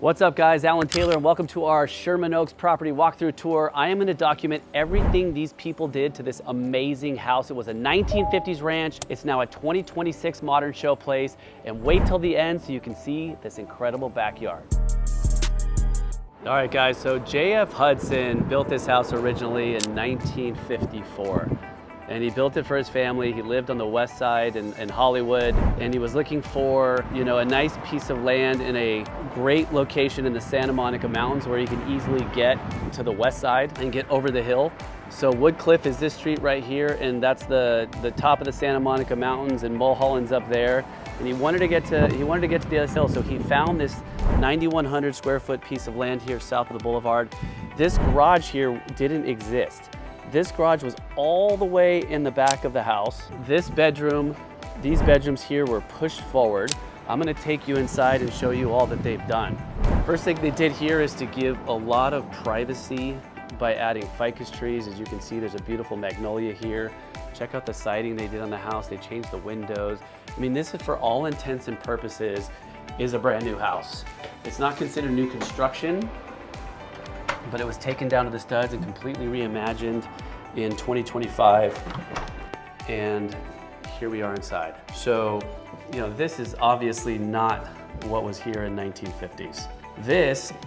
What's up guys, Alan Taylor and welcome to our Sherman Oaks property walkthrough tour. I am going to document everything these people did to this amazing house. It was a 1950s ranch. It's now a 2026 modern showplace, and wait till the end so you can see this incredible backyard. All right guys, so J.F. Hudson built this house originally in 1954. And he built it for his family. He lived on the Westside in Hollywood, and he was looking for, a nice piece of land in a great location in the Santa Monica Mountains where he can easily get to the west side and get over the hill. So Woodcliff is this street right here, and that's the top of the Santa Monica Mountains, and Mulholland's up there. And he wanted to get to the other hill, so he found this 9,100 square foot piece of land here south of the Boulevard. This garage here didn't exist. This garage was all the way in the back of the house. These bedrooms here were pushed forward. I'm gonna take you inside and show you all that they've done. First thing they did here is to give a lot of privacy by adding ficus trees. As you can see, there's a beautiful magnolia here. Check out the siding they did on the house. They changed the windows. I mean, this is, for all intents and purposes, is a brand new house. It's not considered new construction, but it was taken down to the studs and completely reimagined in 2025. And here we are inside. So, this is obviously not what was here in 1950s.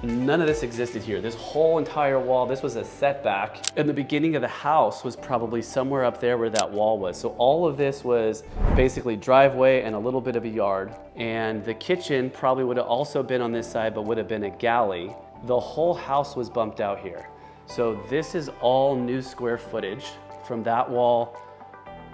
None of this existed here. This whole entire wall, this was a setback. And the beginning of the house was probably somewhere up there where that wall was. So all of this was basically driveway and a little bit of a yard. And the kitchen probably would have also been on this side, but would have been a galley. The whole house was bumped out here. So this is all new square footage. From that wall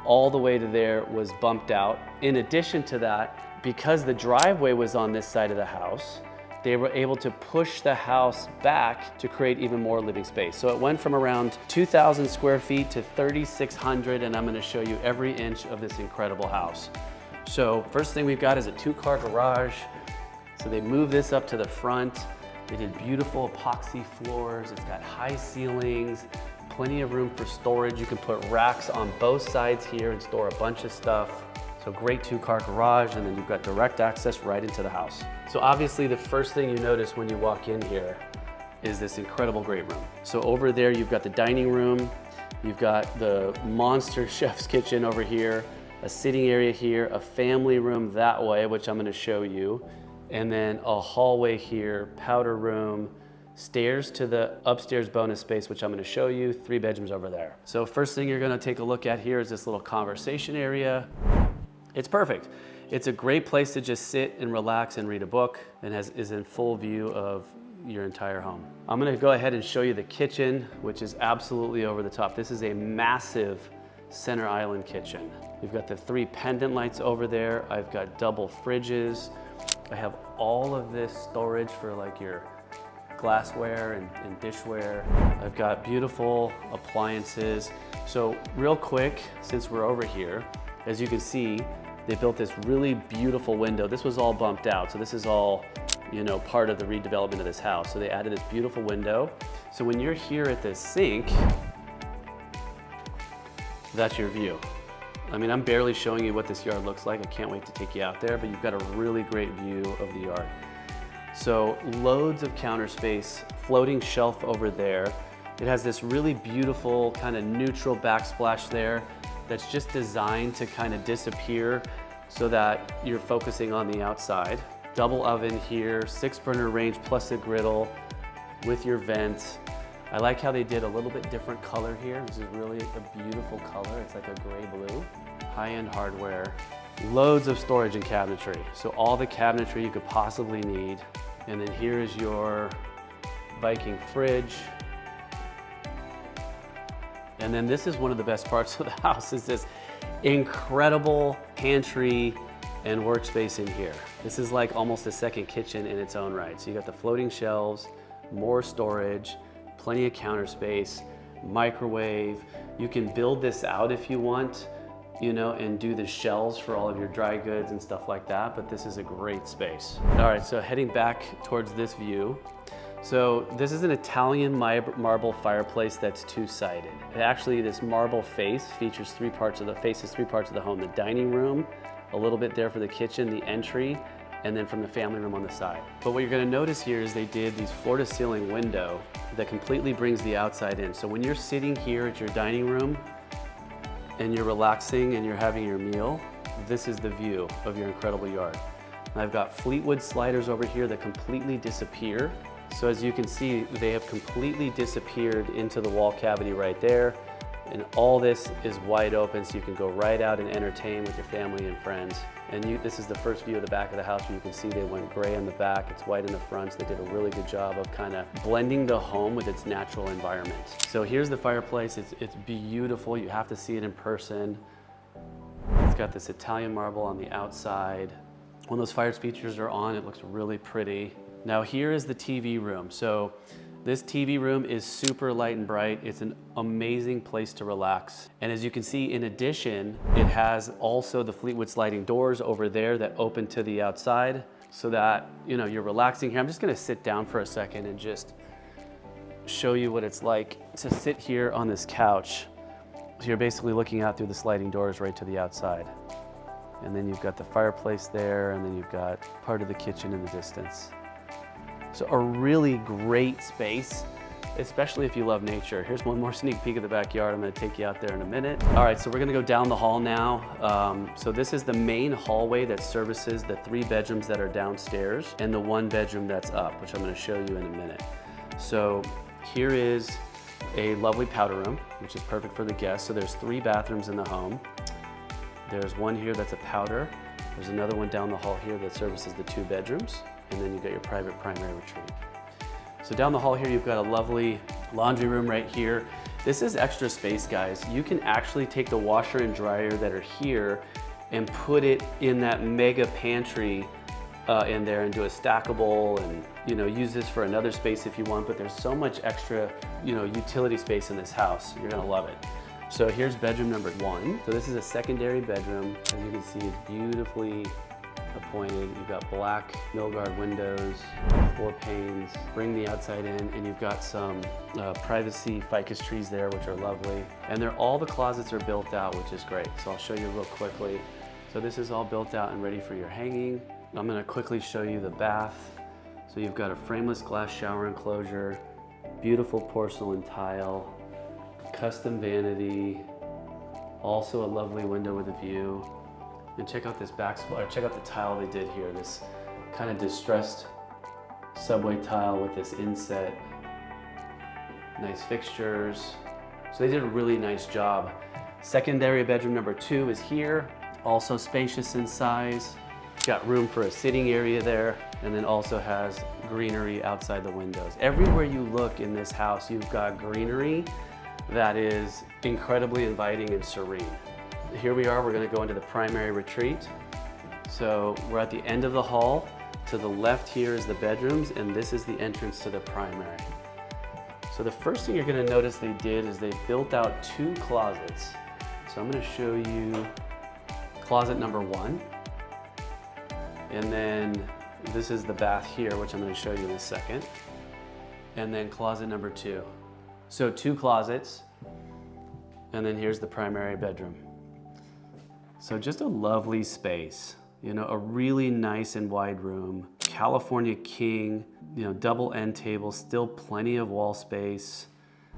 all the way to there was bumped out. In addition to that, because the driveway was on this side of the house, they were able to push the house back to create even more living space. So it went from around 2,000 square feet to 3,600, and I'm gonna show you every inch of this incredible house. So first thing we've got is a 2-car garage. So they moved this up to the front. They did beautiful epoxy floors. It's got high ceilings, plenty of room for storage. You can put racks on both sides here and store a bunch of stuff. So great 2-car garage, and then you've got direct access right into the house. So obviously the first thing you notice when you walk in here is this incredible great room. So over there you've got the dining room, you've got the monster chef's kitchen over here, a sitting area here, a family room that way, which I'm gonna show you, and then a hallway here, powder room, stairs to the upstairs bonus space, which I'm gonna show you, 3 bedrooms over there. So first thing you're gonna take a look at here is this little conversation area. It's perfect. It's a great place to just sit and relax and read a book, and is in full view of your entire home. I'm gonna go ahead and show you the kitchen, which is absolutely over the top. This is a massive center island kitchen. You've got the 3 pendant lights over there. I've got double fridges. I have all of this storage for like your glassware and dishware. I've got beautiful appliances. So real quick, since we're over here, as you can see, they built this really beautiful window. This was all bumped out. So this is all, part of the redevelopment of this house. So they added this beautiful window. So when you're here at this sink, that's your view. I mean, I'm barely showing you what this yard looks like. I can't wait to take you out there, but you've got a really great view of the yard. So loads of counter space, floating shelf over there. It has this really beautiful kind of neutral backsplash there that's just designed to kind of disappear so that you're focusing on the outside. Double oven here, 6-burner range plus a griddle with your vent. I like how they did a little bit different color here. This is really a beautiful color. It's like a gray blue. High-end hardware. Loads of storage and cabinetry. So all the cabinetry you could possibly need. And then here is your Viking fridge. And then this is one of the best parts of the house, is this incredible pantry and workspace in here. This is like almost a second kitchen in its own right. So you got the floating shelves, more storage, plenty of counter space, microwave. You can build this out if you want, and do the shelves for all of your dry goods and stuff like that, but this is a great space. All right, so heading back towards this view. So this is an Italian marble fireplace that's 2-sided. Actually, this marble face features 3 parts of the home. The dining room, a little bit there for the kitchen, the entry, and then from the family room on the side. But what you're gonna notice here is they did these floor to ceiling window that completely brings the outside in. So when you're sitting here at your dining room and you're relaxing and you're having your meal, this is the view of your incredible yard. And I've got Fleetwood sliders over here that completely disappear. So as you can see, they have completely disappeared into the wall cavity right there. And all this is wide open, so you can go right out and entertain with your family and friends. And this is the first view of the back of the house where you can see they went gray on the back, it's white in the front. So they did a really good job of kind of blending the home with its natural environment. So here's the fireplace, it's beautiful. You have to see it in person. It's got this Italian marble on the outside. When those fire features are on, it looks really pretty. Now here is the TV room. So this TV room is super light and bright. It's an amazing place to relax. And as you can see, in addition, it has also the Fleetwood sliding doors over there that open to the outside so that, you know, you're relaxing here. I'm just gonna sit down for a second and just show you what it's like to sit here on this couch. So you're basically looking out through the sliding doors right to the outside. And then you've got the fireplace there, and then you've got part of the kitchen in the distance. So a really great space, especially if you love nature. Here's one more sneak peek of the backyard. I'm gonna take you out there in a minute. All right, so we're gonna go down the hall now. So this is the main hallway that services the 3 bedrooms that are downstairs and the 1 bedroom that's up, which I'm gonna show you in a minute. So here is a lovely powder room, which is perfect for the guests. So there's 3 bathrooms in the home. There's one here that's a powder. There's another one down the hall here that services the 2 bedrooms. And then you've got your private primary retreat. So down the hall here, you've got a lovely laundry room right here. This is extra space, guys. You can actually take the washer and dryer that are here and put it in that mega pantry in there and do a stackable and, you know, use this for another space if you want, but there's so much extra, you know, utility space in this house. You're gonna love it. So here's bedroom number 1. So this is a secondary bedroom. As you can see, it's beautifully appointed. You've got black Milgard windows, 4 panes, bring the outside in, and you've got some privacy ficus trees there, which are lovely. And all the closets are built out, which is great. So I'll show you real quickly. So this is all built out and ready for your hanging. I'm gonna quickly show you the bath. So you've got a frameless glass shower enclosure, beautiful porcelain tile, custom vanity, also a lovely window with a view. And check out this check out the tile they did here, this kind of distressed subway tile with this inset. Nice fixtures. So they did a really nice job. Secondary bedroom number 2 is here, also spacious in size. Got room for a sitting area there, and then also has greenery outside the windows. Everywhere you look in this house, you've got greenery that is incredibly inviting and serene. Here we are, we're gonna go into the primary retreat. So we're at the end of the hall. To the left here is the bedrooms, and this is the entrance to the primary. So the first thing you're gonna notice they did is they built out 2 closets. So I'm gonna show you closet number 1. And then this is the bath here, which I'm gonna show you in a second. And then closet number 2. So 2 closets, and then here's the primary bedroom. So just a lovely space, you know, a really nice and wide room. California king, you know, double end table, still plenty of wall space.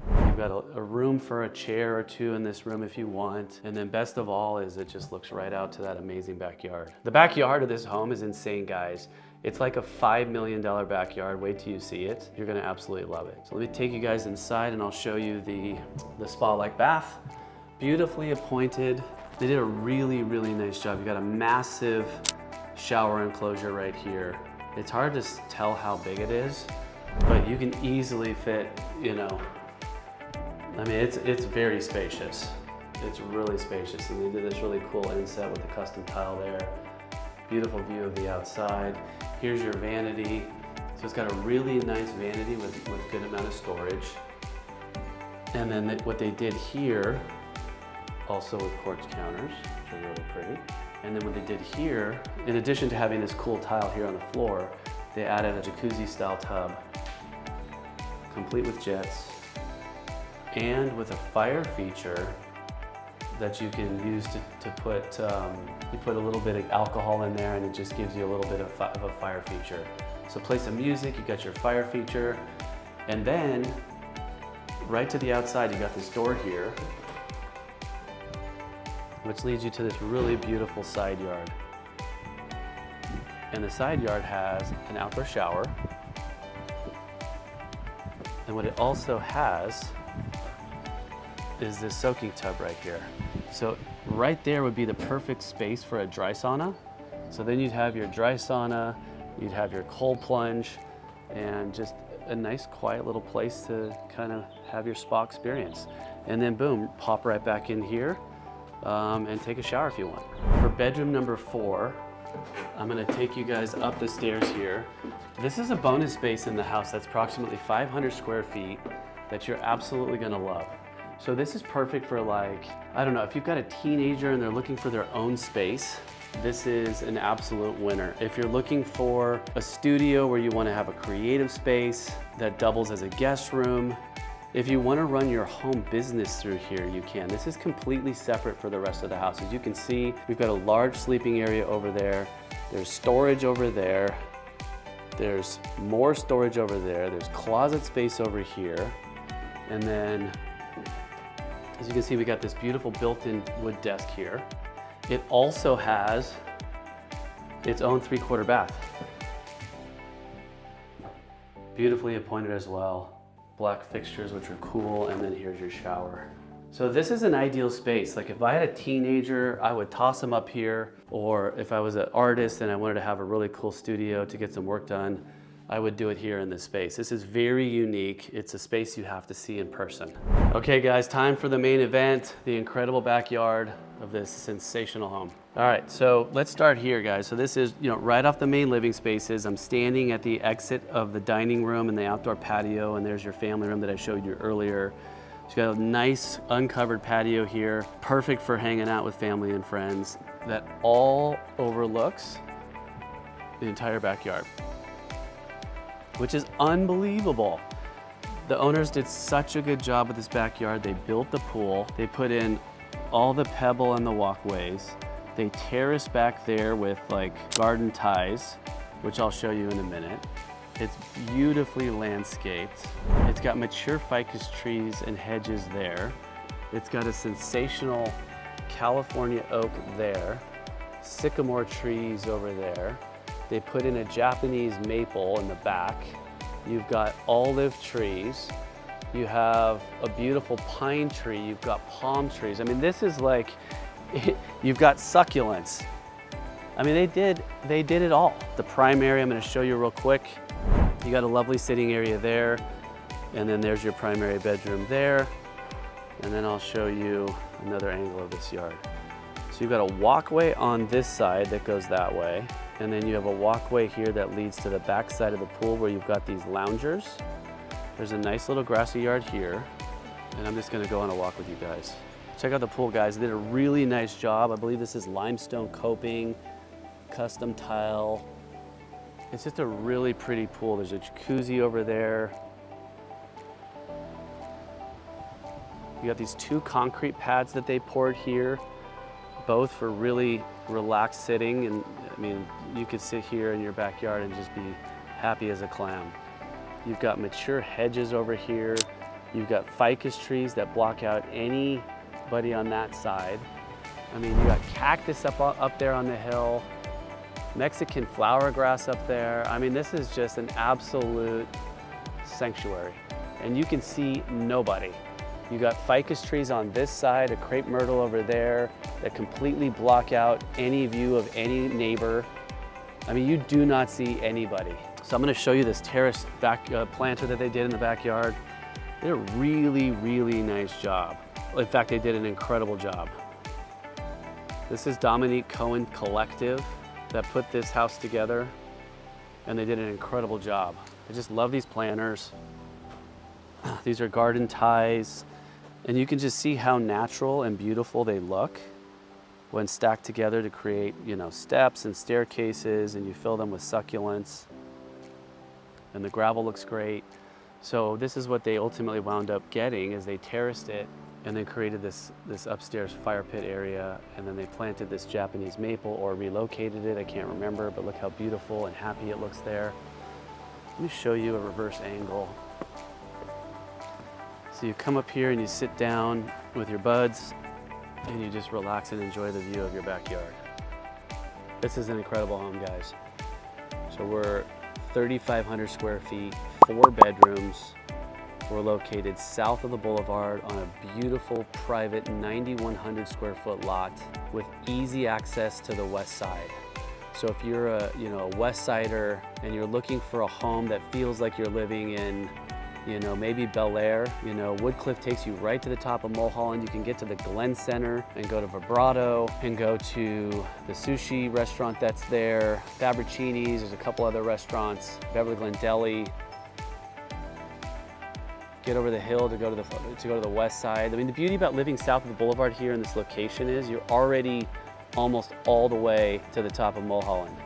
You've got a room for a chair or 2 in this room if you want. And then best of all is it just looks right out to that amazing backyard. The backyard of this home is insane, guys. It's like a $5 million backyard. Wait till you see it. You're gonna absolutely love it. So let me take you guys inside and I'll show you the spa-like bath. Beautifully appointed. They did a really, really nice job. You got a massive shower enclosure right here. It's hard to tell how big it is, but you can easily fit, you know, I mean, it's very spacious. It's really spacious. And they did this really cool inset with the custom tile there. Beautiful view of the outside. Here's your vanity. So it's got a really nice vanity with good amount of storage. And then what they did here, also with quartz counters, which are really pretty. And then what they did here, in addition to having this cool tile here on the floor, they added a jacuzzi style tub, complete with jets, and with a fire feature that you can use to put, you put a little bit of alcohol in there and it just gives you a little bit of a fire feature. So play some music, you got your fire feature, and then right to the outside you got this door here, which leads you to this really beautiful side yard. And the side yard has an outdoor shower. And what it also has is this soaking tub right here. So right there would be the perfect space for a dry sauna. So then you'd have your dry sauna, you'd have your cold plunge, and just a nice quiet little place to kind of have your spa experience. And then boom, pop right back in here and take a shower if you want. For bedroom number 4, I'm gonna take you guys up the stairs here. This is a bonus space in the house that's approximately 500 square feet that you're absolutely gonna love. So this is perfect for, like, I don't know, if you've got a teenager and they're looking for their own space, this is an absolute winner. If you're looking for a studio where you want to have a creative space that doubles as a guest room, if you want to run your home business through here, you can. This is completely separate for the rest of the house. As you can see, we've got a large sleeping area over there. There's storage over there. There's more storage over there. There's closet space over here. And then, as you can see, we got this beautiful built-in wood desk here. It also has its own 3/4 bath. Beautifully appointed as well. Black fixtures, which are cool, and then here's your shower. So this is an ideal space. Like if I had a teenager, I would toss them up here, or if I was an artist and I wanted to have a really cool studio to get some work done, I would do it here in this space. This is very unique. It's a space you have to see in person. Okay guys, time for the main event, the incredible backyard of this sensational home. All right, so let's start here, guys. So this is, right off the main living spaces. I'm standing at the exit of the dining room and the outdoor patio, and there's your family room that I showed you earlier. So you got a nice uncovered patio here, perfect for hanging out with family and friends, that all overlooks the entire backyard, which is unbelievable. The owners did such a good job with this backyard. They built the pool. They put in all the pebble and the walkways. They terrace back there with like garden ties, which I'll show you in a minute. It's beautifully landscaped. It's got mature ficus trees and hedges there. It's got a sensational California oak there, sycamore trees over there. They put in a Japanese maple in the back. You've got olive trees. You have a beautiful pine tree. You've got palm trees. I mean, this is like, you've got succulents. I mean, they did it all. The primary, I'm gonna show you real quick. You got a lovely sitting area there. And then there's your primary bedroom there. And then I'll show you another angle of this yard. So you've got a walkway on this side that goes that way. And then you have a walkway here that leads to the back side of the pool where you've got these loungers. There's a nice little grassy yard here. And I'm just gonna go on a walk with you guys. Check out the pool, guys. They did a really nice job. I believe this is limestone coping, custom tile. It's just a really pretty pool. There's a jacuzzi over there. You got these 2 concrete pads that they poured here, both for really relaxed sitting. And I mean, you could sit here in your backyard and just be happy as a clam. You've got mature hedges over here. You've got ficus trees that block out anybody on that side. I mean, you got cactus up there on the hill, Mexican flower grass up there. I mean, this is just an absolute sanctuary. And you can see nobody. You got ficus trees on this side, a crepe myrtle over there that completely block out any view of any neighbor. I mean, you do not see anybody. So I'm gonna show you this terrace back planter that they did in the backyard. They did a really, really nice job. In fact, they did an incredible job. This is Dominique Cohen Collective that put this house together, and they did an incredible job. I just love these planters. These are garden ties, and you can just see how natural and beautiful they look when stacked together to create, steps and staircases, and you fill them with succulents. And the gravel looks great. So this is what they ultimately wound up getting, is they terraced it and then created this upstairs fire pit area, and then they planted this Japanese maple or relocated it, I can't remember, but look how beautiful and happy it looks there. Let me show you a reverse angle. So you come up here and you sit down with your buds and you just relax and enjoy the view of your backyard. This is an incredible home, guys. So we're 3,500 square feet, 4 bedrooms. We're located south of the Boulevard on a beautiful private 9,100 square foot lot with easy access to the Westside. So if you're a Westsider and you're looking for a home that feels like you're living in, maybe Bel Air, Woodcliff takes you right to the top of Mulholland. You can get to the Glen Center and go to Vibrato and go to the sushi restaurant that's there, Fabricini's, there's a couple other restaurants, Beverly Glen Deli. Get over the hill to go to the west side. I mean, the beauty about living south of the Boulevard here in this location is you're already almost all the way to the top of Mulholland.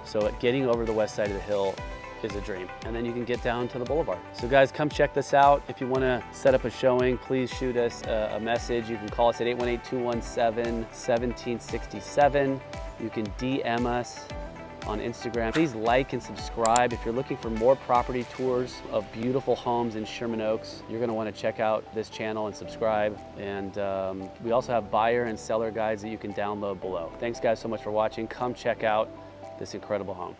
So getting over the west side of the hill is a dream. And then you can get down to the Boulevard. So guys, come check this out. If you want to set up a showing, please shoot us a message. You can call us at 818-217-1767. You can DM us on Instagram. Please like and subscribe. If you're looking for more property tours of beautiful homes in Sherman Oaks, you're going to want to check out this channel and subscribe. And we also have buyer and seller guides that you can download below. Thanks guys so much for watching. Come check out this incredible home.